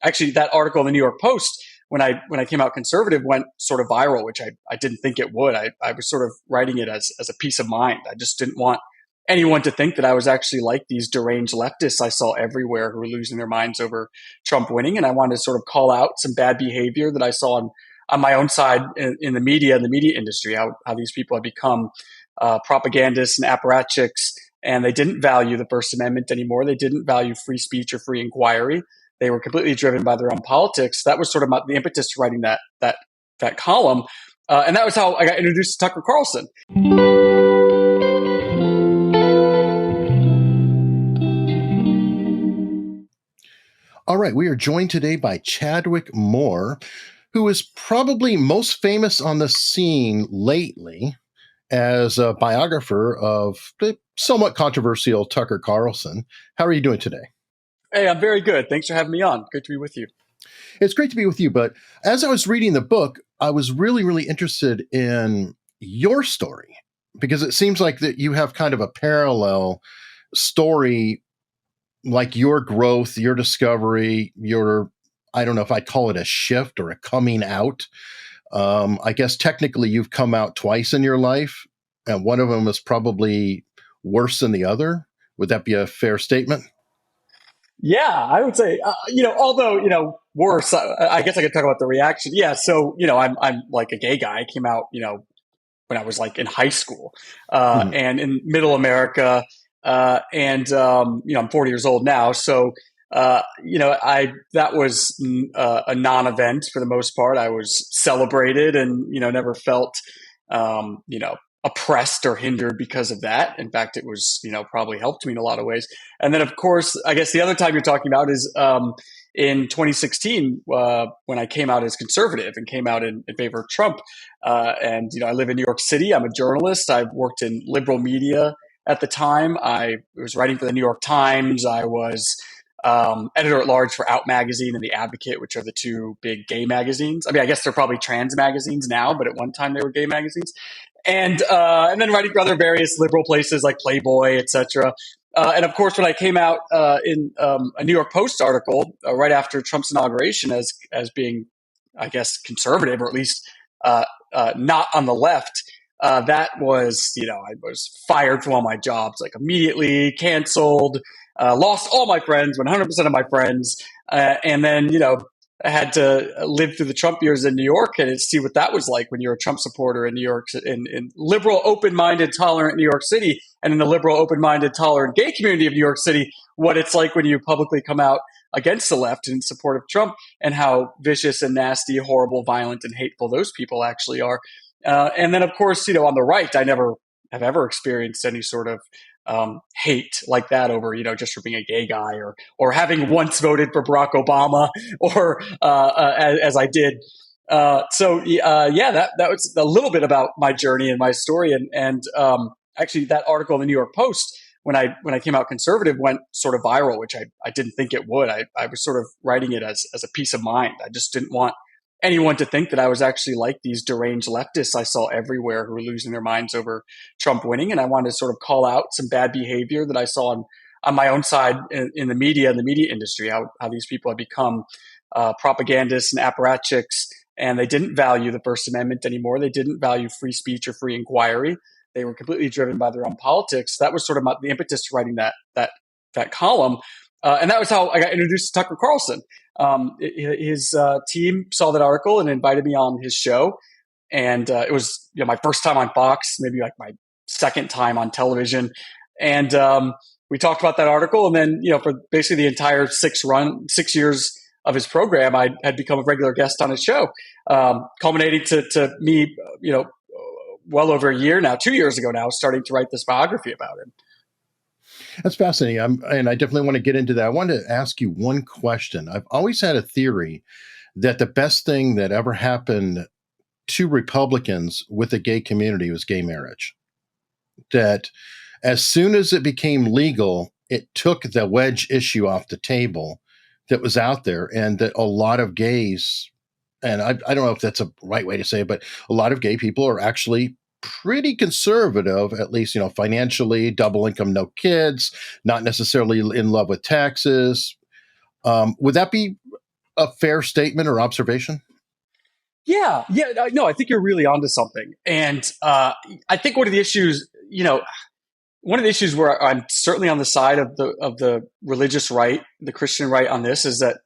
actually, that article in the New York Post, when I came out conservative, went sort of viral, which I didn't think it would. I was sort of writing it as a peace of mind. I just didn't want anyone to think that I was actually like these deranged leftists I saw everywhere who were losing their minds over Trump winning. And I wanted to sort of call out some bad behavior that I saw on my own side in the media industry, how these people have become propagandists and apparatchiks, and they didn't value the First Amendment anymore. They didn't value free speech or free inquiry. They were completely driven by their own politics. That was sort of the impetus to writing that column. And that was how I got introduced to Tucker Carlson. All right, we are joined today by Chadwick Moore, who is probably most famous on the scene lately as a biographer of the somewhat controversial Tucker Carlson. How are you doing today? Hey, I'm very good. Thanks for having me on. Good to be with you. It's great to be with you, but as I was reading the book, I was really, really interested in your story, because it seems like that you have kind of a parallel story, like your growth, your discovery, I don't know if I'd call it a shift or a coming out. I guess technically you've come out twice in your life, and one of them is probably worse than the other. Would that be a fair statement? Yeah, I would say, although, worse, I guess I could talk about the reaction. Yeah. So, I'm like a gay guy. I came out, when I was like in high school, and in middle America, and I'm 40 years old now. So, that was a non-event for the most part. I was celebrated and, never felt, oppressed or hindered because of that. In fact, it was, probably helped me in a lot of ways. And then, of course, I guess the other time you're talking about is in 2016 when I came out as conservative and came out in favor of Trump. And, I live in New York City. I'm a journalist. I worked in liberal media at the time. I was writing for the New York Times. I was editor at large for Out Magazine and The Advocate, which are the two big gay magazines. I mean, I guess they're probably trans magazines now, but at one time they were gay magazines. And then writing for other various liberal places like Playboy, etc. And of course, when I came out in a New York Post article right after Trump's inauguration as being, I guess, conservative, or at least not on the left, that was, I was fired from all my jobs, like immediately canceled, lost all my friends, 100% of my friends. And then, I had to live through the Trump years in New York and see what that was like when you're a Trump supporter in New York, in liberal, open-minded, tolerant New York City, and in the liberal, open-minded, tolerant gay community of New York City, what it's like when you publicly come out against the left in support of Trump, and how vicious and nasty, horrible, violent, and hateful those people actually are. And then, of course, on the right, I never have ever experienced any sort of hate like that over, just for being a gay guy or having once voted for Barack Obama or as I did. That was a little bit about my journey and my story. And actually, that article in the New York Post, when I came out conservative, went sort of viral, which I didn't think it would. I was sort of writing it as a peace of mind. I just didn't want anyone to think that I was actually like these deranged leftists I saw everywhere who were losing their minds over Trump winning. And I wanted to sort of call out some bad behavior that I saw on my own side in the media industry, how these people have become propagandists and apparatchiks, and they didn't value the First Amendment anymore. They didn't value free speech or free inquiry. They were completely driven by their own politics. That was sort of the impetus to writing that column. And that was how I got introduced to Tucker Carlson. His team saw that article and invited me on his show. And it was my first time on Fox, maybe like my second time on television. And we talked about that article. And then, for basically the entire 6 years of his program, I had become a regular guest on his show, culminating to me, well over a year now, 2 years ago now, starting to write this biography about him. That's fascinating. And I definitely want to get into that. I wanted to ask you one question. I've always had a theory that the best thing that ever happened to Republicans with the gay community was gay marriage. That as soon as it became legal, it took the wedge issue off the table that was out there, and that a lot of gays, and I don't know if that's a right way to say it, but a lot of gay people are actually pretty conservative, at least, financially, double income, no kids, not necessarily in love with taxes. Would that be a fair statement or observation? Yeah, no, I think you're really onto something. And I think one of the issues, one of the issues where I'm certainly on the side of the religious right, the Christian right on this is that,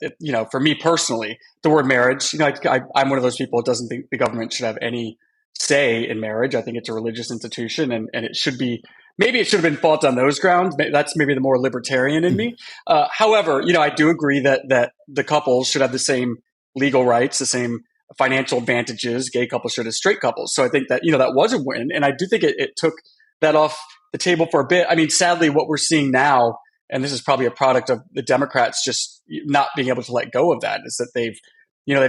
for me personally, the word marriage, I'm one of those people that doesn't think the government should have any say in marriage. I think it's a religious institution, and it should be, maybe it should have been fought on those grounds. That's maybe the more libertarian in me. However, I do agree that the couples should have the same legal rights, the same financial advantages gay couples should as straight couples. So I think that, that was a win. And I do think it took that off the table for a bit. I mean, sadly, what we're seeing now, and this is probably a product of the Democrats just not being able to let go of that, is that they've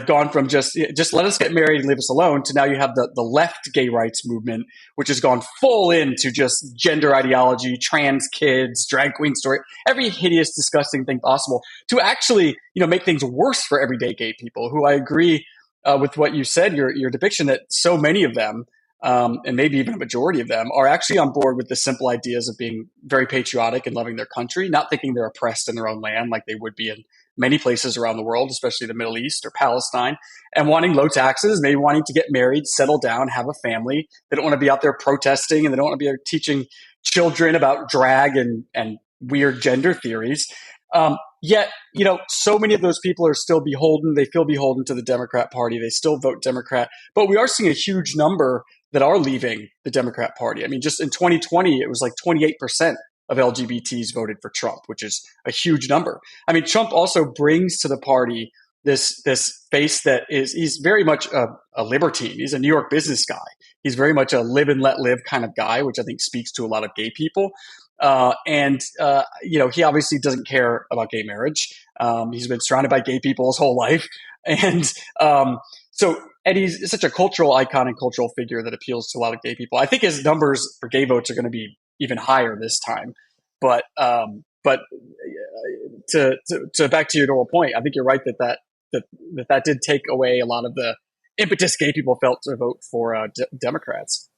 gone from just let us get married and leave us alone to now you have the left gay rights movement, which has gone full into just gender ideology, trans kids, drag queen story, every hideous, disgusting thing possible to actually, make things worse for everyday gay people who I agree with what you said, your depiction that so many of them, and maybe even a majority of them, are actually on board with the simple ideas of being very patriotic and loving their country, not thinking they're oppressed in their own land like they would be in many places around the world, especially the Middle East or Palestine, and wanting low taxes, maybe wanting to get married, settle down, have a family. They don't want to be out there protesting, and they don't want to be teaching children about drag and weird gender theories. Yet, so many of those people are still beholden. They feel beholden to the Democrat Party. They still vote Democrat. But we are seeing a huge number that are leaving the Democrat Party. I mean, just in 2020, it was like 28% of LGBTs voted for Trump, which is a huge number. I mean, Trump also brings to the party this face that he's very much a libertine. He's a New York business guy. He's very much a live and let live kind of guy, which I think speaks to a lot of gay people. He obviously doesn't care about gay marriage. He's been surrounded by gay people his whole life. And he's such a cultural icon and cultural figure that appeals to a lot of gay people. I think his numbers for gay votes are going to be even higher this time. But to back to your normal point, I think you're right that did take away a lot of the impetus gay people felt to vote for Democrats.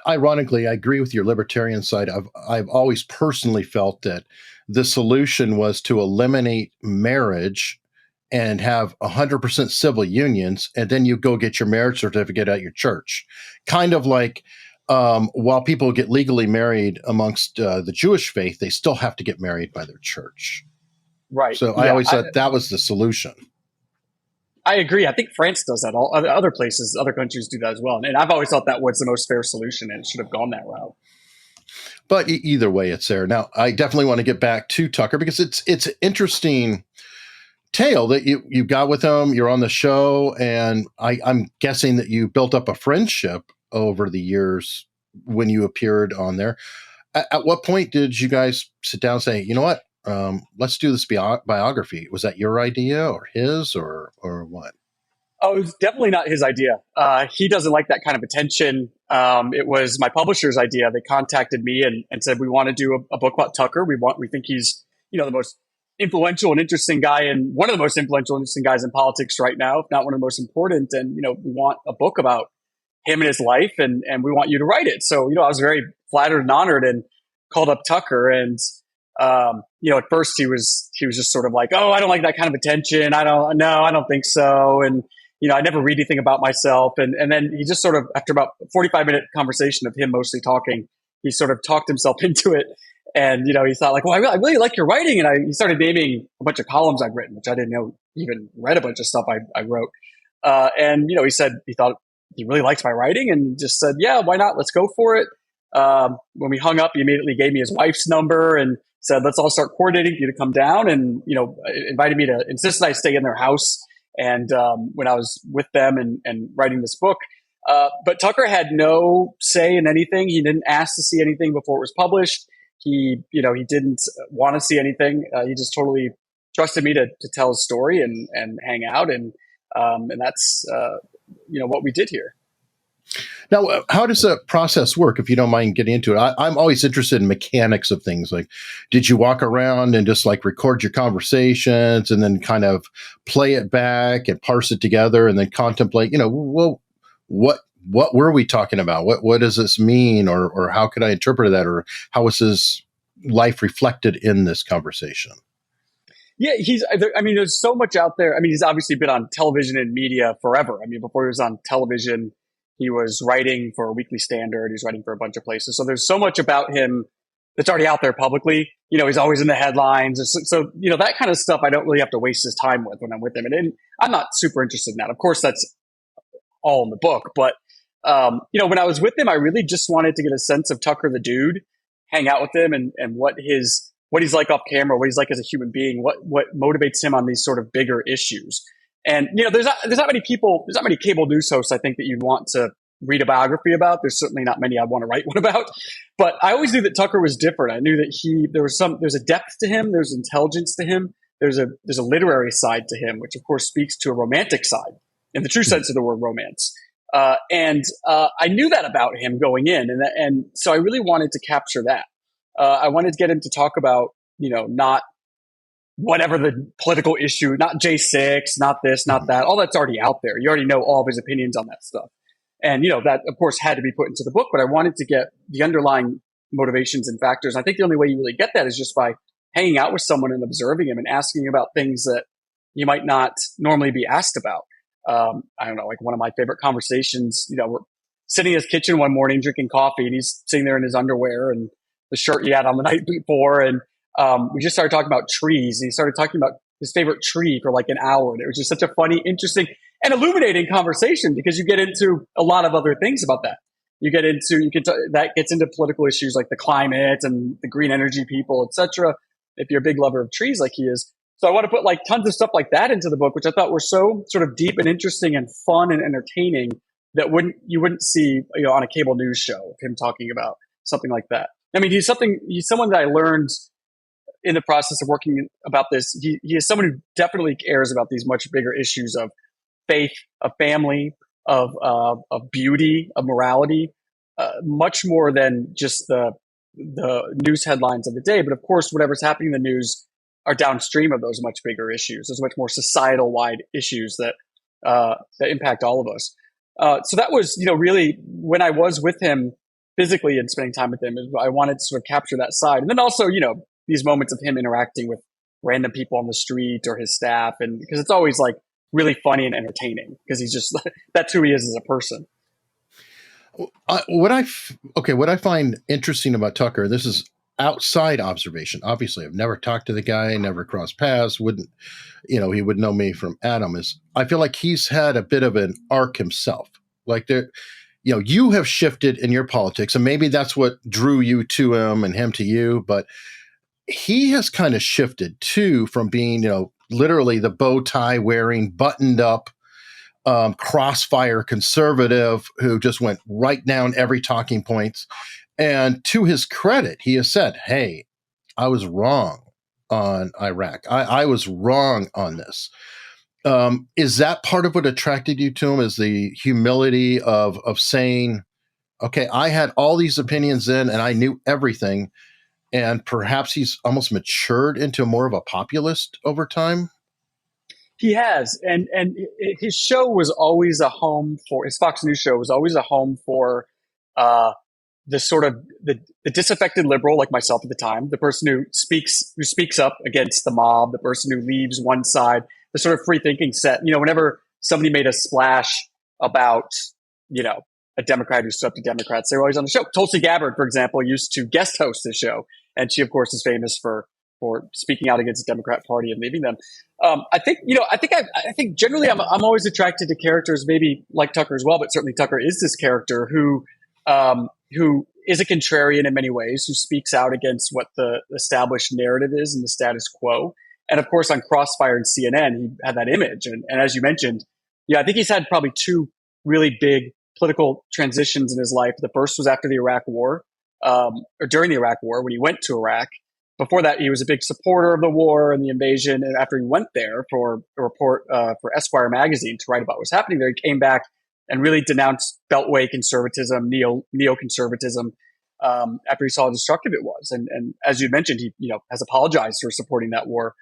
Ironically, I agree with your libertarian side. I've always personally felt that the solution was to eliminate marriage and have 100% civil unions, and then you go get your marriage certificate at your church. Kind of like while people get legally married amongst the Jewish faith, they still have to get married by their church. Right. So I always thought that was the solution. I agree. I think France does that. All other places, other countries do that as well. And I've always thought that was the most fair solution, and it should have gone that route. But either way, it's there. Now, I definitely want to get back to Tucker because it's an interesting tale that you got with him. You're on the show, and I'm guessing that you built up a friendship over the years when you appeared on there. At what point did you guys sit down and say, you know what? Let's do this biography. Was that your idea or his or what? Oh, it was definitely not his idea. He doesn't like that kind of attention. It was my publisher's idea. They contacted me and said, we want to do a book about Tucker. We think he's, the most influential and interesting guy, and one of the most influential and interesting guys in politics right now, if not one of the most important. And, we want a book about him and his life, and we want you to write it. So, I was very flattered and honored and called up Tucker. And at first he was just sort of like, oh, I don't like that kind of attention. I don't think so. And, I never read anything about myself. And then he just sort of, after about a 45-minute conversation of him mostly talking, he sort of talked himself into it. And, he thought like, well, I really like your writing. And he started naming a bunch of columns I'd written, which I didn't know, even read a bunch of stuff I wrote. And, he said he thought he really liked my writing and just said, yeah, why not? Let's go for it. When we hung up, he immediately gave me his wife's number and said, let's all start coordinating for you to come down, and, invited me to insist I stay in their house. And when I was with them and writing this book, but Tucker had no say in anything. He didn't ask to see anything before it was published. He didn't want to see anything. He just totally trusted me to tell his story and hang out. And that's, what we did here. Now, how does the process work, if you don't mind getting into it? I'm always interested in mechanics of things. Like, did you walk around and just like record your conversations and then kind of play it back and parse it together and then contemplate, well, what were we talking about? What does this mean? Or how could I interpret that? Or how was his life reflected in this conversation? Yeah, I mean, there's so much out there. I mean, he's obviously been on television and media forever. I mean, before he was on television, he was writing for Weekly Standard. He's writing for a bunch of places. So there's so much about him that's already out there publicly. He's always in the headlines. So, that kind of stuff I don't really have to waste his time with when I'm with him. And I'm not super interested in that. Of course, that's all in the book. But, when I was with him, I really just wanted to get a sense of Tucker the dude, hang out with him and what he's like off camera, what he's like as a human being, what motivates him on these sort of bigger issues. And, there's not many people, there's not many cable news hosts I think that you'd want to read a biography about. There's certainly not many I'd want to write one about. But I always knew that Tucker was different. I knew that there's a depth to him, there's intelligence to him, there's a literary side to him, which of course speaks to a romantic side in the true sense of the word romance. And I knew that about him going in, and so I really wanted to capture that. I wanted to get him to talk about, not whatever the political issue, not J6, not this, not that. All that's already out there. You already know all of his opinions on that stuff. And, that, of course, had to be put into the book. But I wanted to get the underlying motivations and factors. I think the only way you really get that is just by hanging out with someone and observing him and asking about things that you might not normally be asked about. I don't know, like one of my favorite conversations, we're sitting in his kitchen one morning drinking coffee, and he's sitting there in his underwear and the shirt he had on the night before. And we just started talking about trees. And he started talking about his favorite tree for like an hour. And it was just such a funny, interesting, and illuminating conversation because you get into a lot of other things about that. That gets into political issues like the climate and the green energy people, etc. If you're a big lover of trees like he is. So I want to put like tons of stuff like that into the book, which I thought were so sort of deep and interesting and fun and entertaining that you wouldn't see, on a cable news show, him talking about something like that. I mean, he's someone that I learned in the process of working about this. He is someone who definitely cares about these much bigger issues of faith, of family, of beauty, of morality, much more than just the news headlines of the day. But of course, whatever's happening in the news are downstream of those much bigger issues. There's much more societal wide issues that impact all of us. So that was, really when I was with him physically and spending time with him, I wanted to sort of capture that side. And then also, these moments of him interacting with random people on the street or his staff. And because it's always like really funny and entertaining because he's just, that's who he is as a person. What I find interesting about Tucker, this is outside observation. Obviously, I've never talked to the guy, never crossed paths, he would know me from Adam. I feel like he's had a bit of an arc himself. Like you have shifted in your politics, and maybe that's what drew you to him and him to you, but he has kind of shifted too from being, literally the bow tie wearing, buttoned up, crossfire conservative who just went right down every talking points. And to his credit, he has said, hey, I was wrong on Iraq. I was wrong on this. Is that part of what attracted you to him, is the humility of saying, okay, I had all these opinions then and I knew everything. And perhaps he's almost matured into more of a populist over time? He has. And his show was always a home for, his Fox News show was always a home for the sort of the disaffected liberal like myself at the time, the person who speaks up against the mob, the person who leaves one side, the sort of free thinking set. Whenever somebody made a splash about, a Democrat who stood up to Democrats, they were always on the show. Tulsi Gabbard, for example, used to guest host the show. And she, of course, is famous for speaking out against the Democrat Party and leaving them. I think generally I'm always attracted to characters, maybe like Tucker as well, but certainly Tucker is this character who is a contrarian in many ways, who speaks out against what the established narrative is and the status quo. And of course, on Crossfire and CNN, he had that image. And as you mentioned, I think he's had probably two really big political transitions in his life. The first was after the Iraq War, or during the Iraq War, when he went to Iraq. Before that, he was a big supporter of the war and the invasion. And after he went there for a report for Esquire magazine to write about what was happening there, he came back and really denounced Beltway conservatism, neoconservatism, after he saw how destructive it was. And as you mentioned, he has apologized for supporting that war.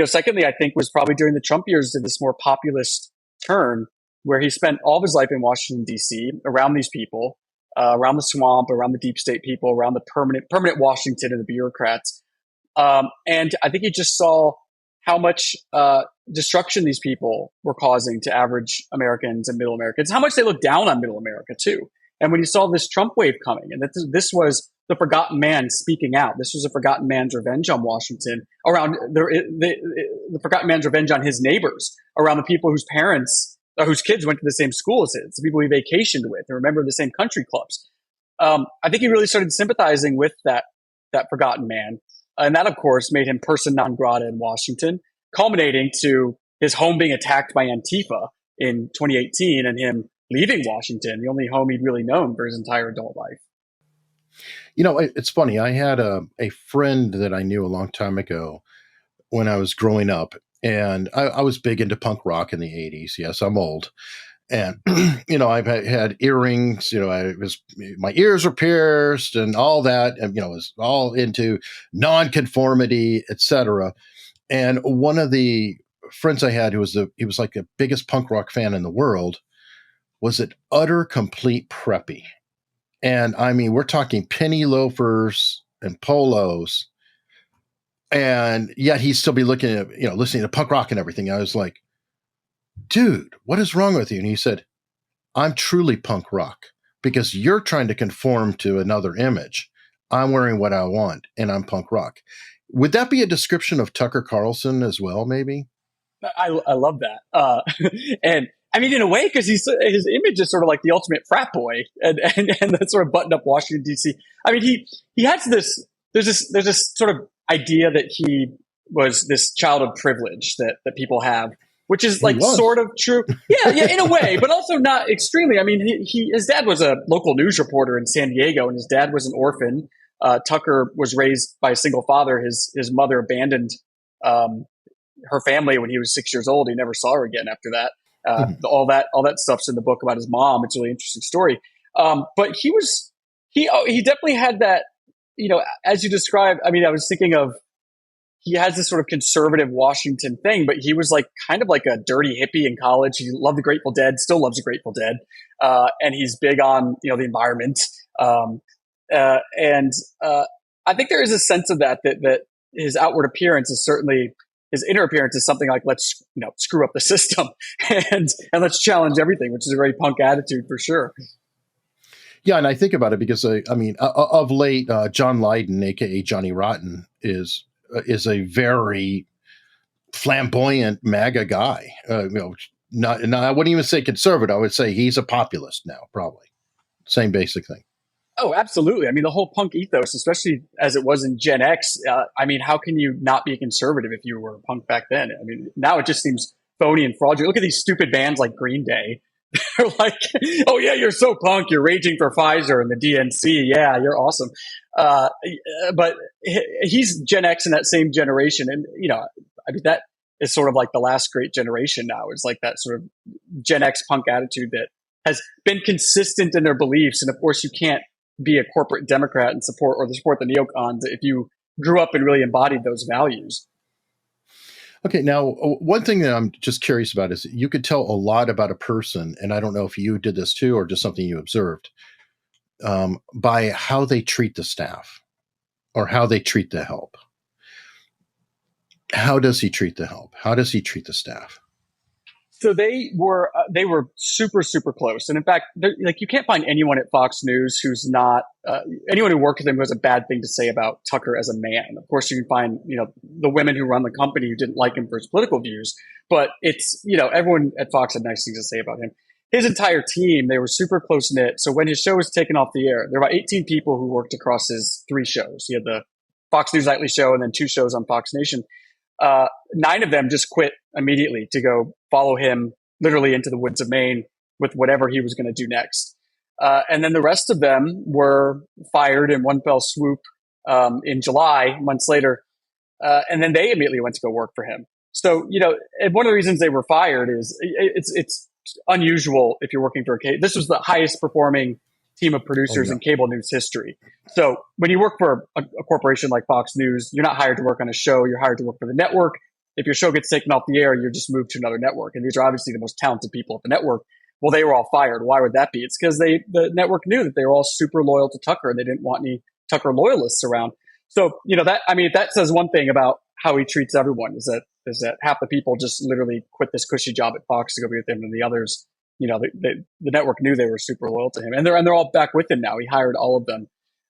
Secondly, I think was probably during the Trump years, did this more populist turn where he spent all of his life in Washington, D.C., around these people, around the swamp, around the deep state people, around the permanent Washington and the bureaucrats. And I think he just saw how much destruction these people were causing to average Americans and middle Americans, how much they looked down on middle America too. And when you saw this Trump wave coming, and that this was the forgotten man speaking out, this was a forgotten man's revenge on Washington, around the forgotten man's revenge on his neighbors, around the people whose parents, whose kids went to the same school as his, the people he vacationed with, and remember the same country clubs. I think he really started sympathizing with that forgotten man. And that, of course, made him person non grata in Washington, culminating to his home being attacked by Antifa in 2018 and him leaving Washington, the only home he'd really known for his entire adult life. You know, it's funny. I had a friend that I knew a long time ago when I was growing up, and I was big into punk rock in the 80s. Yes, I'm old. And, you know, I've had earrings, you know, my ears were pierced and all that, and, you know, it was all into nonconformity, etc. And one of the friends I had, he was like the biggest punk rock fan in the world, was an utter complete preppy. And I mean, we're talking penny loafers and polos, and yet he'd still be looking at, you know, listening to punk rock and everything. I was like, dude, what is wrong with you? And he said, I'm truly punk rock because you're trying to conform to another image. I'm wearing what I want and I'm punk rock. Would that be a description of Tucker Carlson as well, maybe? I love that. And I mean, in a way, because his image is sort of like the ultimate frat boy and that sort of buttoned up Washington, D.C. I mean, he has there's this sort of idea that he was this child of privilege that people have, which is like sort of true. Yeah, in a way, but also not extremely. I mean, his dad was a local news reporter in San Diego, and his dad was an orphan. Tucker was raised by a single father. His mother abandoned her family when he was 6 years old. He never saw her again after that. All that stuff's in the book about his mom. It's a really interesting story. But he definitely had that, you know, as you described. I mean, I was thinking of, he has this sort of conservative Washington thing, but he was like kind of like a dirty hippie in college. He loved the Grateful Dead, still loves the Grateful Dead. And he's big on, you know, the environment. And I think there is a sense of that his outward appearance is certainly, his inner appearance is something like, let's, you know, screw up the system and let's challenge everything, which is a very punk attitude for sure. Yeah, and I think about it because I mean, of late, John Lydon, aka Johnny Rotten, is a very flamboyant MAGA guy. You know, not I wouldn't even say conservative. I would say he's a populist now, probably. Same basic thing. Oh, absolutely. I mean, the whole punk ethos, especially as it was in Gen X. I mean, how can you not be a conservative if you were a punk back then? I mean, now it just seems phony and fraudulent. Look at these stupid bands like Green Day. They're like, oh yeah, you're so punk. You're raging for Pfizer and the DNC. Yeah, you're awesome. But he's Gen X in that same generation. And, you know, I mean, that is sort of like the last great generation now. It's like that sort of Gen X punk attitude that has been consistent in their beliefs. And of course, you can't be a corporate Democrat and support the neocons if you grew up and really embodied those values. Okay, now one thing that I'm just curious about is you could tell a lot about a person, and I don't know if you did this too or just something you observed, by how they treat the staff or how they treat the help. How does he treat the help? How does he treat the staff? So they were super, super close. And in fact, like, you can't find anyone at Fox News who's not, anyone who worked with him who has a bad thing to say about Tucker as a man. Of course, you can find, you know, the women who run the company who didn't like him for his political views, but it's, you know, everyone at Fox had nice things to say about him. His entire team, they were super close knit. So when his show was taken off the air, there were about 18 people who worked across his 3 shows. He had the Fox News Nightly show and then 2 shows on Fox Nation. 9 of them just quit immediately to go follow him literally into the woods of Maine with whatever he was going to do next. And then the rest of them were fired in one fell swoop in July, months later. And then they immediately went to go work for him. So, you know, and one of the reasons they were fired is it's unusual if you're working for a cable. This was the highest performing team of producers in cable news history. So when you work for a corporation like Fox News, you're not hired to work on a show. You're hired to work for the network. If your show gets taken off the air, you're just moved to another network. And these are obviously the most talented people at the network. Well, they were all fired. Why would that be? It's because the network knew that they were all super loyal to Tucker and they didn't want any Tucker loyalists around. So, that, I mean, that says one thing about how he treats everyone is that half the people just literally quit this cushy job at Fox to go be with him, and the others, the network knew they were super loyal to him, and they're all back with him now. He hired all of them.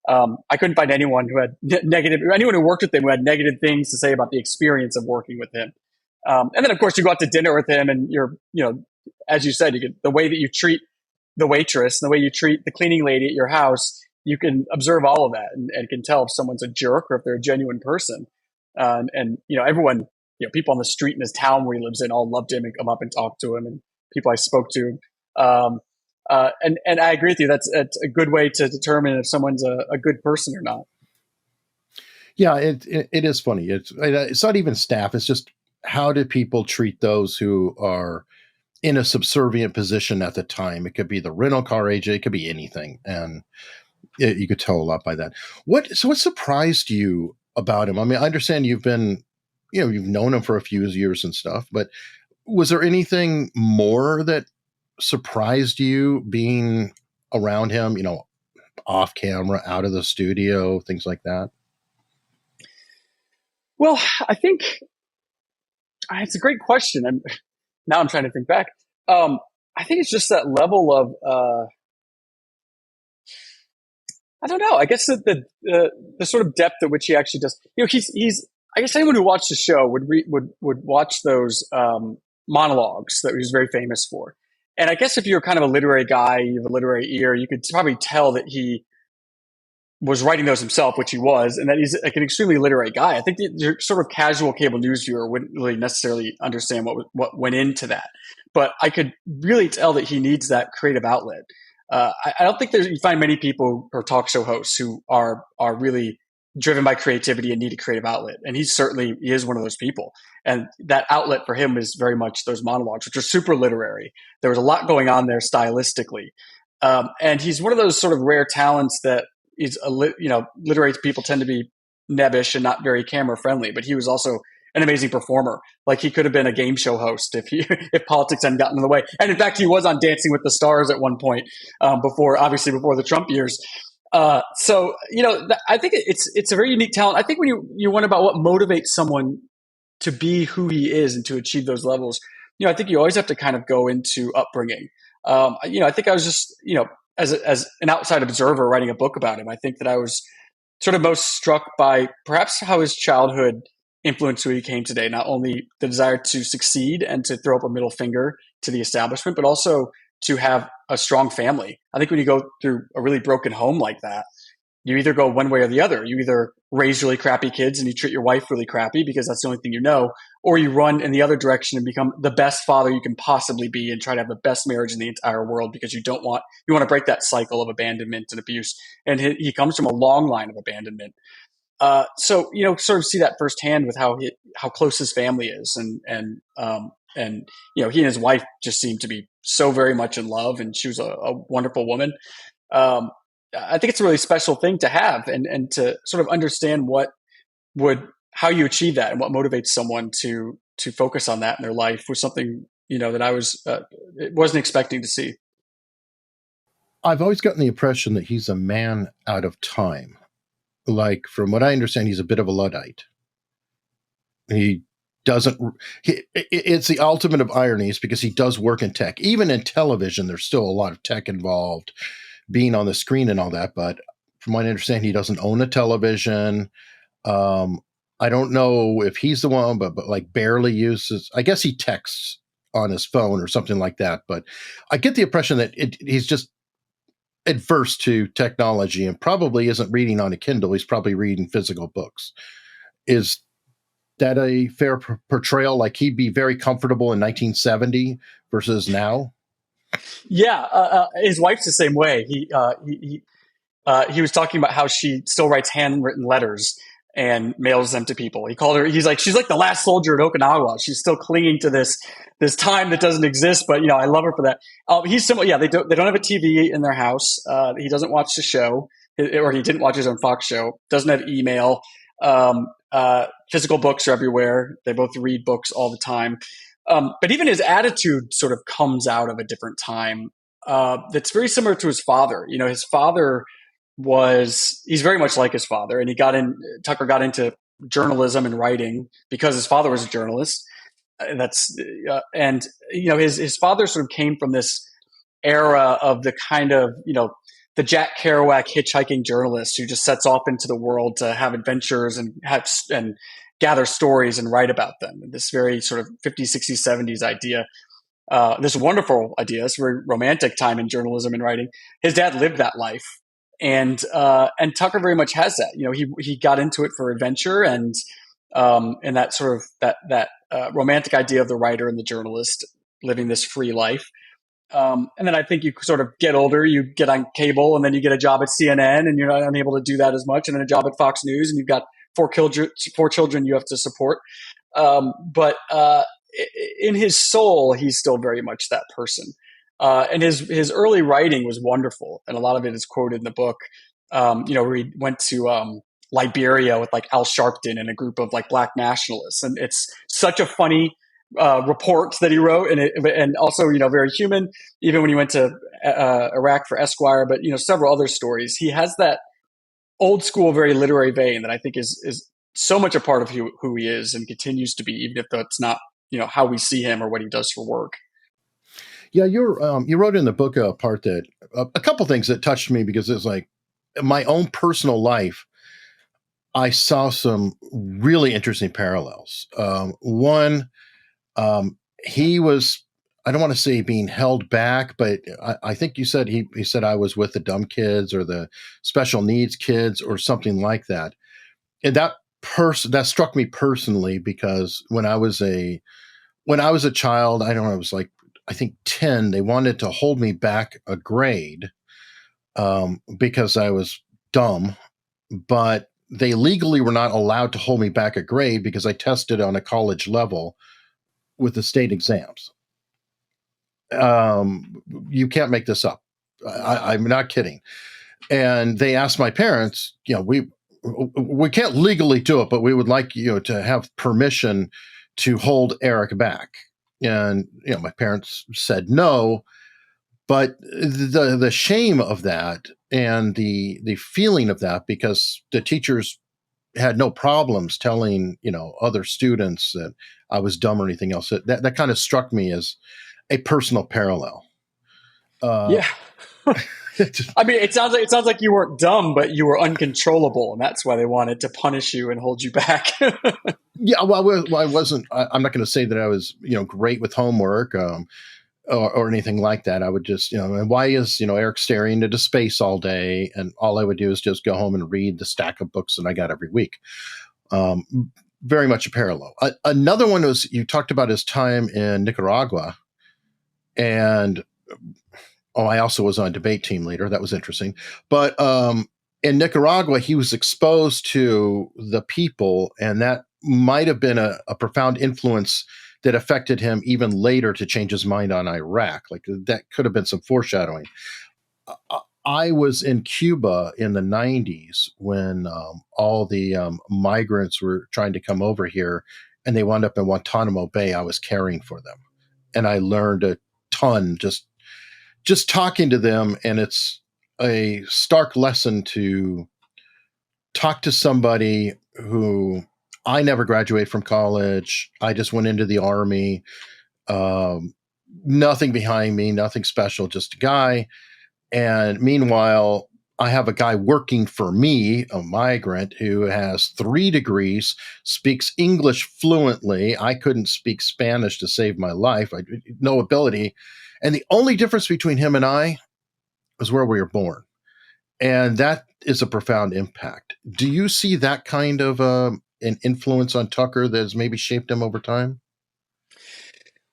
I couldn't find anyone who had anyone who worked with him who had negative things to say about the experience of working with him. And then, of course, you go out to dinner with him, and as you said, the way that you treat the waitress, the way you treat the cleaning lady at your house, you can observe all of that and can tell if someone's a jerk or if they're a genuine person. Everyone, people on the street in his town where he lives in all loved him and come up and talk to him, and people I spoke to. And I agree with you. That's a good way to determine if someone's a good person or not. Yeah, it is funny. It's not even staff. It's just, how do people treat those who are in a subservient position at the time? It could be the rental car agent. It could be anything. And you could tell a lot by that. What surprised you about him? I mean, I understand you've known him for a few years and stuff, but was there anything more that surprised you being around him, off camera, out of the studio, things like that? Well, I think it's a great question. Now I'm trying to think back. I think it's just that level of, I don't know. I guess the sort of depth at which he actually does. He's. I guess anyone who watched the show would watch those monologues that he was very famous for. And I guess if you're kind of a literary guy, you have a literary ear, you could probably tell that he was writing those himself, which he was, and that he's like an extremely literary guy. I think the sort of casual cable news viewer wouldn't really necessarily understand what went into that, but I could really tell that he needs that creative outlet. I don't think you find many people or talk show hosts who are really driven by creativity and need a creative outlet, and he is one of those people. And that outlet for him is very much those monologues, which are super literary. There was a lot going on there stylistically, and he's one of those sort of rare talents that is literary people tend to be nebbish and not very camera friendly, but he was also an amazing performer. Like, he could have been a game show host if politics hadn't gotten in the way. And in fact, he was on Dancing with the Stars at one point, before the Trump years. So I think it's a very unique talent. I think when you wonder about what motivates someone to be who he is and to achieve those levels, I think you always have to kind of go into upbringing. I think I was just, as an outside observer writing a book about him, I think that I was sort of most struck by perhaps how his childhood influenced who he became today. Not only the desire to succeed and to throw up a middle finger to the establishment, but also to have a strong family. I think when you go through a really broken home like that, you either go one way or the other. You either raise really crappy kids and you treat your wife really crappy because that's the only thing you know, or you run in the other direction and become the best father you can possibly be and try to have the best marriage in the entire world because you want to break that cycle of abandonment and abuse. And he comes from a long line of abandonment. So sort of see that firsthand with how close his family is, and he and his wife just seemed to be so very much in love, and she was a wonderful woman. I think it's a really special thing to have, and to sort of understand how you achieve that and what motivates someone to focus on that in their life was something that I wasn't expecting to see. I've always gotten the impression that he's a man out of time. Like, from what I understand, he's a bit of a Luddite. It's the ultimate of ironies because he does work in tech. Even in television, there's still a lot of tech involved, being on the screen and all that. But from what I understand, he doesn't own a television. I don't know if he's the one, but like barely uses, I guess he texts on his phone or something like that. But I get the impression that he's just adverse to technology and probably isn't reading on a Kindle. He's probably reading physical books. Is that a fair portrayal? Like, he'd be very comfortable in 1970 versus now? Yeah. His wife's the same way. He was talking about how she still writes handwritten letters and mails them to people. He called her, he's like, she's like the last soldier at Okinawa. She's still clinging to this time that doesn't exist, but I love her for that. He's similar. Yeah. They don't have a TV in their house. He doesn't watch the show, or he didn't watch his own Fox show, doesn't have email. Physical books are everywhere. They both read books all the time. But even his attitude sort of comes out of a different time. That's very similar to his father. His father he's very much like his father, and Tucker got into journalism and writing because his father was a journalist. That's and his father sort of came from this era of the kind of the Jack Kerouac hitchhiking journalist who just sets off into the world to have adventures and gather stories and write about them. And this very sort of 50s, 60s, 70s idea, this wonderful idea, this very romantic time in journalism and writing. His dad lived that life, and Tucker very much has that. He got into it for adventure and that sort of that romantic idea of the writer and the journalist living this free life. And then I think you sort of get older, you get on cable, and then you get a job at CNN, and you're not unable to do that as much, and then a job at Fox News, and you've got four children you have to support. But in his soul, he's still very much that person. And his early writing was wonderful, and a lot of it is quoted in the book. Where he went to Liberia with like Al Sharpton and a group of like black nationalists, and it's such a funny report that he wrote, and also very human. Even when he went to Iraq for Esquire, but several other stories. He has that old school, very literary vein that I think is so much a part of who he is and continues to be, even if that's not how we see him or what he does for work. Yeah, you wrote in the book a part that a couple things that touched me, because it's like my own personal life. I saw some really interesting parallels. One, he was, I don't want to say being held back, but I think you said he said I was with the dumb kids or the special needs kids or something like that. And that struck me personally, because when I was a child, I don't know, I was like, I think 10, they wanted to hold me back a grade because I was dumb, but they legally were not allowed to hold me back a grade because I tested on a college level with the state exams. You can't make this up. I'm not kidding. And they asked my parents, we can't legally do it, but we would like you to have permission to hold Eric back. And my parents said no, but the shame of that and the feeling of that, because the teachers had no problems telling other students that I was dumb or anything else. That kind of struck me as a personal parallel. Yeah. I mean, it sounds like you weren't dumb, but you were uncontrollable, and that's why they wanted to punish you and hold you back. Yeah, well, I wasn't. I'm not going to say that I was, great with homework or anything like that. I would just, and why is Eric staring into space all day? And all I would do is just go home and read the stack of books that I got every week. Very much a parallel. Another one was, you talked about his time in Nicaragua, and I also was on a debate team later. That was interesting. But in Nicaragua, he was exposed to the people, and that might have been a profound influence that affected him even later to change his mind on Iraq. Like, that could have been some foreshadowing. I was in Cuba in the 90s when all the migrants were trying to come over here, and they wound up in Guantanamo Bay. I was caring for them, and I learned a ton just talking to them. And it's a stark lesson to talk to somebody who, I never graduated from college. I just went into the Army. Nothing behind me, nothing special, just a guy. And meanwhile, I have a guy working for me, a migrant, who has 3 degrees, speaks English fluently. I couldn't speak Spanish to save my life. I had no ability. And the only difference between him and I was where we were born. And that is a profound impact. Do you see that kind of an influence on Tucker that has maybe shaped him over time?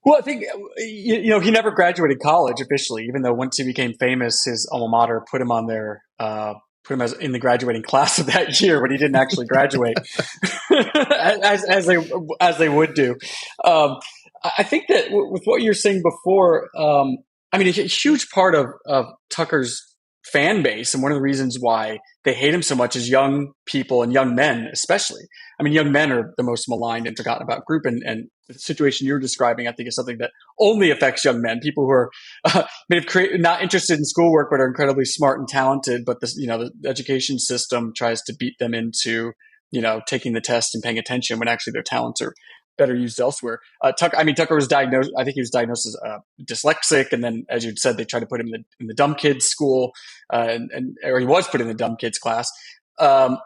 Well, I think, he never graduated college officially, even though once he became famous, his alma mater put him on put him in the graduating class of that year, but he didn't actually graduate as they would do. I think that with what you're saying before, I mean, a huge part of Tucker's fan base, and one of the reasons why they hate him so much, is young people and young men, especially. I mean, young men are the most maligned and forgotten about group, and the situation you're describing, I think, is something that only affects young men, people who are not interested in schoolwork but are incredibly smart and talented. But this, the education system tries to beat them into, taking the test and paying attention when actually their talents are better used elsewhere. Tucker was diagnosed. I think he was diagnosed as dyslexic, and then, as you said, they tried to put him in the dumb kids school, or he was put in the dumb kids class. I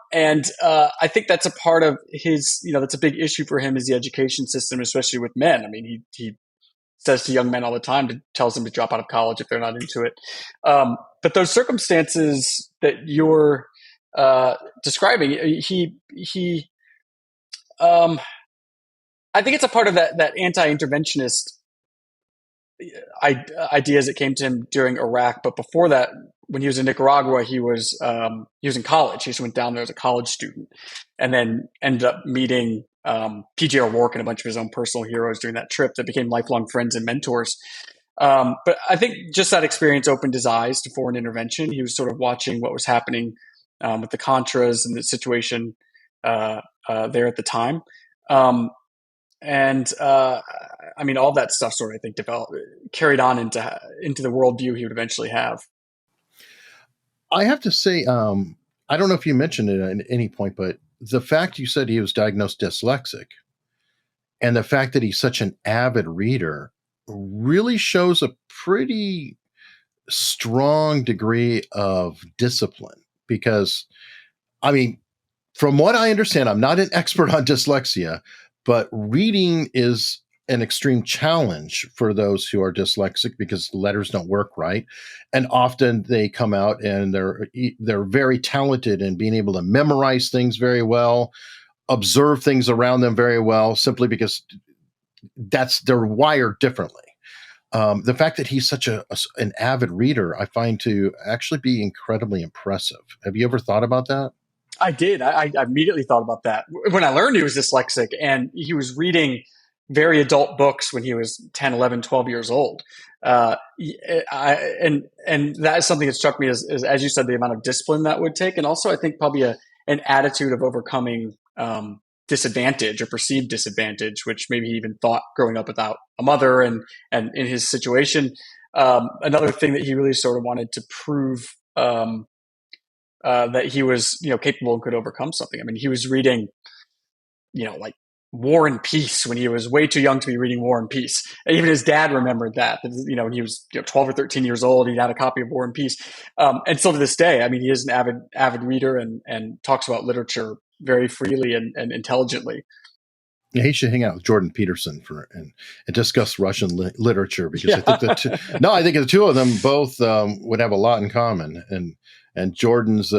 think that's a part of his, that's a big issue for him, is the education system, especially with men. I mean, he says to young men all the time, tells them to drop out of college if they're not into it. But those circumstances that you're describing, I think it's a part of that anti-interventionist ideas that came to him during Iraq. But before that, when he was in Nicaragua, he was in college. He just went down there as a college student, and then ended up meeting P.J. O'Rourke and a bunch of his own personal heroes during that trip that became lifelong friends and mentors. But I think just that experience opened his eyes to foreign intervention. He was sort of watching what was happening with the Contras and the situation there at the time. All that stuff sort of, I think, carried on into the worldview he would eventually have. I have to say, I don't know if you mentioned it at any point, but the fact you said he was diagnosed dyslexic and the fact that he's such an avid reader really shows a pretty strong degree of discipline. Because, from what I understand, I'm not an expert on dyslexia, but reading is an extreme challenge for those who are dyslexic because the letters don't work right. And often they come out and they're very talented in being able to memorize things very well, observe things around them very well, simply because they're wired differently. The fact that he's such an avid reader, I find to actually be incredibly impressive. Have you ever thought about that? I did. I immediately thought about that when I learned he was dyslexic, and he was reading very adult books when he was 10, 11, 12 years old. And that is something that struck me as you said, the amount of discipline that would take. And also, I think probably an attitude of overcoming disadvantage or perceived disadvantage, which maybe he even thought growing up without a mother. And in his situation, another thing that he really sort of wanted to prove that he was, capable and could overcome something. I mean, he was reading, like War and Peace when he was way too young to be reading War and Peace. And even his dad remembered that, when he was 12 or 13 years old, he had a copy of War and Peace. And still to this day, I mean, he is an avid reader and talks about literature very freely and intelligently. Yeah, he should hang out with Jordan Peterson and discuss Russian literature, because I think I think the two of them both would have a lot in common. And Jordan's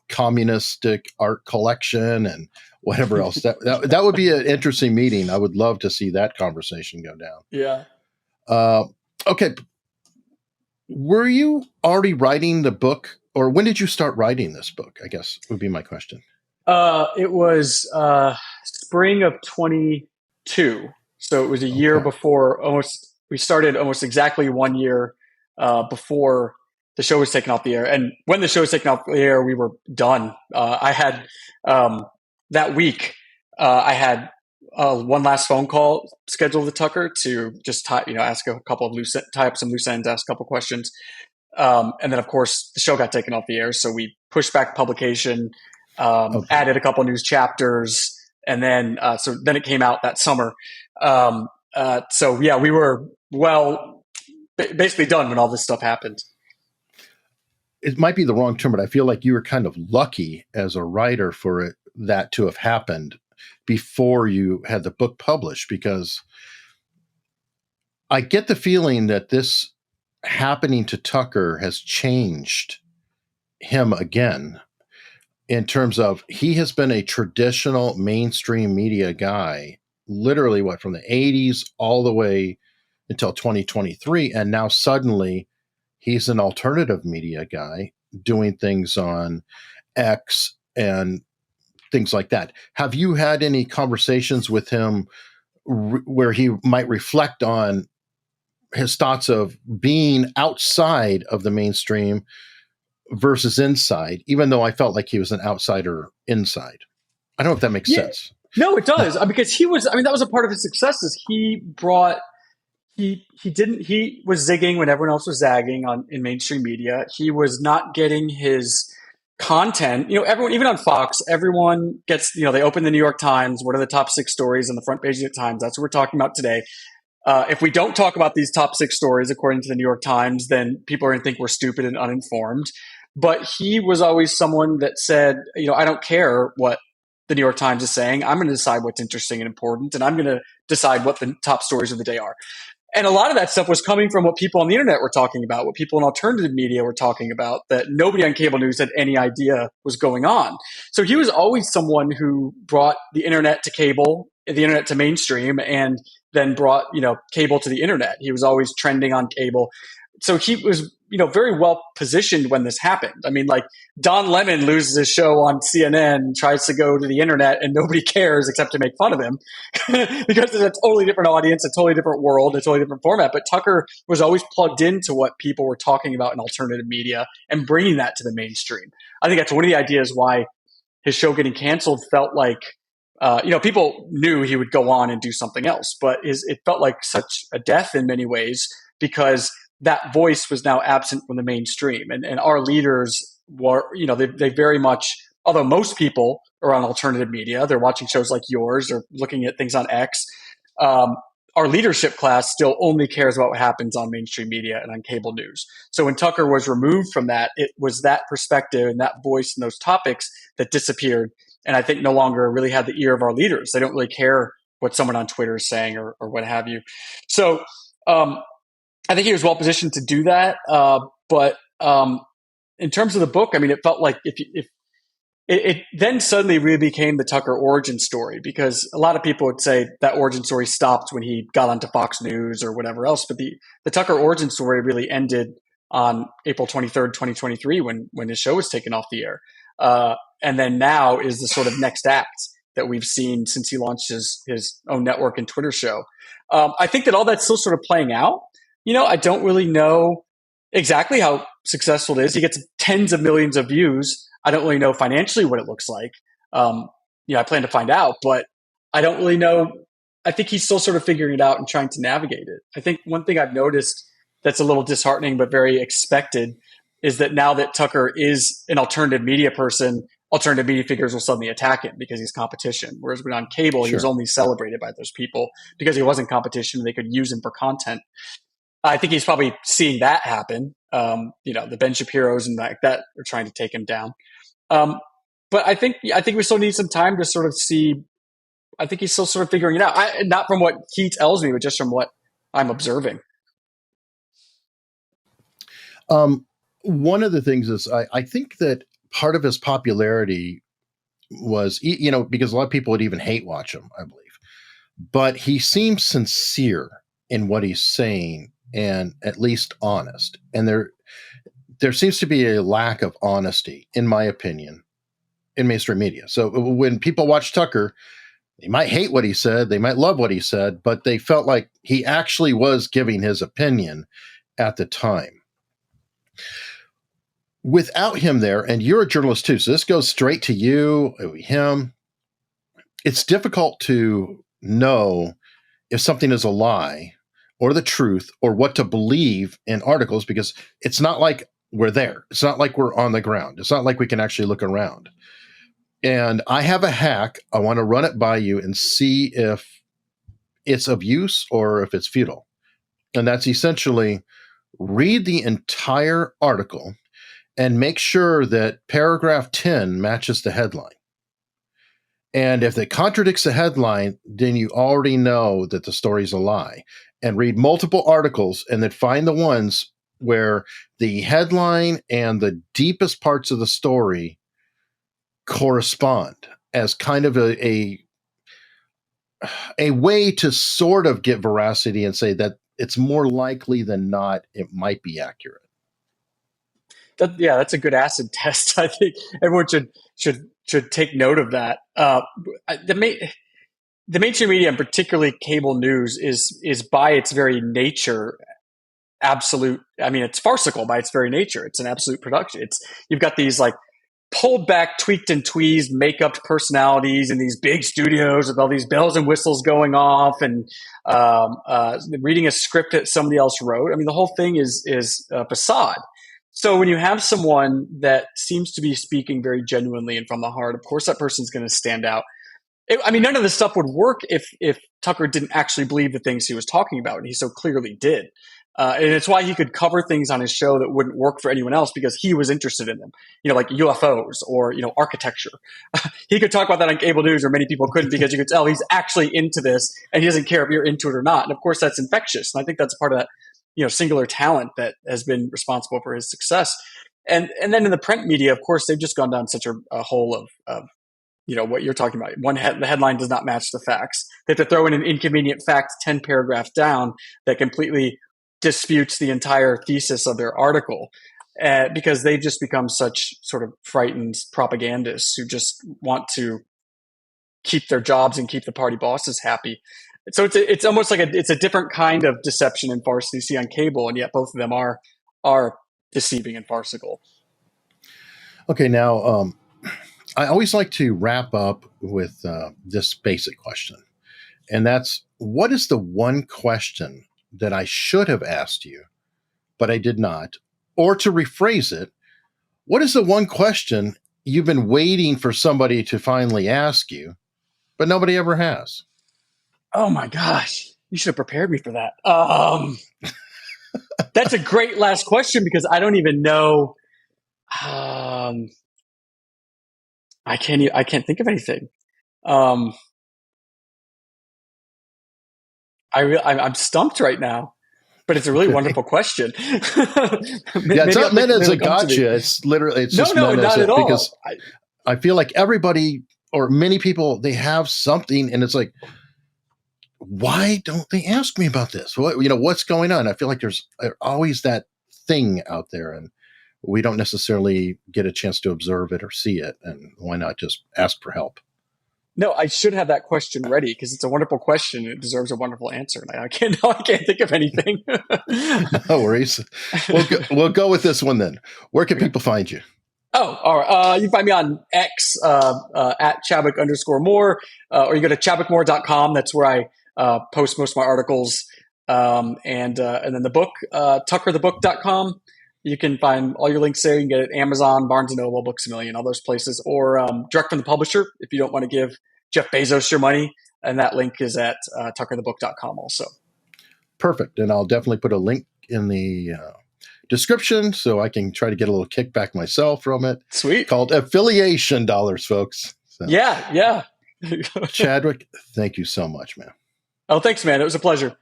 communistic art collection and whatever else. That would be an interesting meeting. I would love to see that conversation go down. Yeah. Okay. Were you already writing the book, or when did you start writing this book, I guess would be my question. It was spring of 22. So it was a year before, we started almost exactly 1 year before the show was taken off the air. And when the show was taken off the air, we were done. I had that week, I had one last phone call scheduled with Tucker to just tie up some loose ends, ask a couple questions. And then, of course, the show got taken off the air. So we pushed back publication, added a couple news chapters, and then then it came out that summer. We were basically done when all this stuff happened. It might be the wrong term, but I feel like you were kind of lucky as a writer for that to have happened before you had the book published, because I get the feeling that this happening to Tucker has changed him again, in terms of he has been a traditional mainstream media guy, literally from the 80s all the way until 2023. And now suddenly he's an alternative media guy doing things on X and things like that. Have you had any conversations with him where he might reflect on his thoughts of being outside of the mainstream versus inside, even though I felt like he was an outsider inside? I don't know if that makes sense. No, it does because he was. I mean, that was a part of his success. Is he brought he didn't he was zigging when everyone else was zagging on in mainstream media. He was not getting his content. Everyone, even on Fox, everyone gets. They open the New York Times. What are the top six stories on the front page of the Times? That's what we're talking about today. If we don't talk about these top six stories according to the New York Times, then people are going to think we're stupid and uninformed. But he was always someone that said, I don't care what the New York Times is saying. I'm going to decide what's interesting and important, and I'm going to decide what the top stories of the day are. And a lot of that stuff was coming from what people on the internet were talking about, what people in alternative media were talking about, that nobody on cable news had any idea was going on. So he was always someone who brought the internet to cable, the internet to mainstream, and then brought, cable to the internet. He was always trending on cable. So he was, very well positioned when this happened. I mean, like Don Lemon loses his show on CNN, tries to go to the internet, and nobody cares except to make fun of him because it's a totally different audience, a totally different world, a totally different format. But Tucker was always plugged into what people were talking about in alternative media and bringing that to the mainstream. I think that's one of the ideas why his show getting canceled felt like, people knew he would go on and do something else, but it felt like such a death in many ways because that voice was now absent from the mainstream. And our leaders were, they very much, although most people are on alternative media, they're watching shows like yours or looking at things on X. Our leadership class still only cares about what happens on mainstream media and on cable news. So when Tucker was removed from that, it was that perspective and that voice and those topics that disappeared. And I think no longer really had the ear of our leaders. They don't really care what someone on Twitter is saying or what have you. So, I think he was well positioned to do that. But in terms of the book, I mean, it felt like if it then suddenly really became the Tucker origin story, because a lot of people would say that origin story stopped when he got onto Fox News or whatever else. But the Tucker origin story really ended on April 23rd, 2023, when his show was taken off the air. And then now is the sort of next act that we've seen since he launched his own network and Twitter show. I think that all that's still sort of playing out. I don't really know exactly how successful it is. He gets tens of millions of views. I don't really know financially what it looks like. I plan to find out, but I don't really know. I think he's still sort of figuring it out and trying to navigate it. I think one thing I've noticed that's a little disheartening but very expected is that now that Tucker is an alternative media person, alternative media figures will suddenly attack him because he's competition. Whereas when on cable, Sure. he was only celebrated by those people because he wasn't competition. They could use him for content. I think he's probably seeing that happen. The Ben Shapiro's and like that are trying to take him down. But I think we still need some time to sort of see. I think he's still sort of figuring it out. Not from what he tells me, but just from what I'm observing. One of the things is I think that part of his popularity was, because a lot of people would even hate watch him, I believe. But he seems sincere in what he's saying and at least honest. And there seems to be a lack of honesty, in my opinion, in mainstream media. So when people watch Tucker, they might hate what he said, they might love what he said, but they felt like he actually was giving his opinion at the time. Without him there, and you're a journalist too, so this goes straight to you, him. It's difficult to know if something is a lie or the truth or what to believe in articles, because it's not like we're there. It's not like we're on the ground. It's not like we can actually look around. And I have a hack. I want to run it by you and see if it's of use or if it's futile. And that's essentially read the entire article and make sure that paragraph 10 matches the headline. And if it contradicts the headline, then you already know that the story's a lie. And read multiple articles and then find the ones where the headline and the deepest parts of the story correspond as kind of a way to sort of get veracity and say that it's more likely than not it might be accurate. That's a good acid test. I think everyone should take note of that. The mainstream media, and particularly cable news, is by its very nature absolute. I mean, it's farcical by its very nature. It's an absolute production. You've got these like pulled back, tweaked and tweezed, make-up personalities in these big studios with all these bells and whistles going off, and reading a script that somebody else wrote. I mean, the whole thing is a facade. So when you have someone that seems to be speaking very genuinely and from the heart, of course that person's going to stand out. I mean, none of this stuff would work if Tucker didn't actually believe the things he was talking about, and he so clearly did. And it's why he could cover things on his show that wouldn't work for anyone else, because he was interested in them, like UFOs or, architecture. He could talk about that on cable news where many people couldn't, because you could tell he's actually into this and he doesn't care if you're into it or not. And of course that's infectious. And I think that's part of that, singular talent that has been responsible for his success. And then in the print media, of course, they've just gone down such a hole of what you're talking about. The headline does not match the facts. They have to throw in an inconvenient fact 10 paragraphs down that completely disputes the entire thesis of their article, because they've just become such sort of frightened propagandists who just want to keep their jobs and keep the party bosses happy. So it's almost like it's a different kind of deception and farce you see on cable, and yet both of them are deceiving and farcical. Okay, now I always like to wrap up with this basic question, and that's, what is the one question that I should have asked you, but I did not? Or to rephrase it, what is the one question you've been waiting for somebody to finally ask you, but nobody ever has? Oh my gosh, you should have prepared me for that. That's a great last question, because I don't even know. I can't think of anything. I'm stumped right now, but it's a really wonderful question. It's not meant as a gotcha. It's just not at all. Because I feel like everybody, or many people, they have something, and it's like, why don't they ask me about this? What's going on? I feel like there's always that thing out there, and we don't necessarily get a chance to observe it or see it. And why not just ask for help? No, I should have that question ready, because it's a wonderful question. It deserves a wonderful answer. And I can't think of anything. No worries. We'll go with this one then. Where can people find you? Oh, all right. You can find me on X at Chadwick_Moore, or you go to chadwickmoore.com. That's where I post most of my articles. And then the book, tuckerthebook.com. You can find all your links there. You can get it at Amazon, Barnes & Noble, Books A Million, all those places, or direct from the publisher if you don't want to give Jeff Bezos your money. And that link is at tuckerthebook.com also. Perfect. And I'll definitely put a link in the description so I can try to get a little kickback myself from it. Sweet. Called affiliation dollars, folks. So, yeah. Chadwick, thank you so much, man. Oh, thanks, man. It was a pleasure.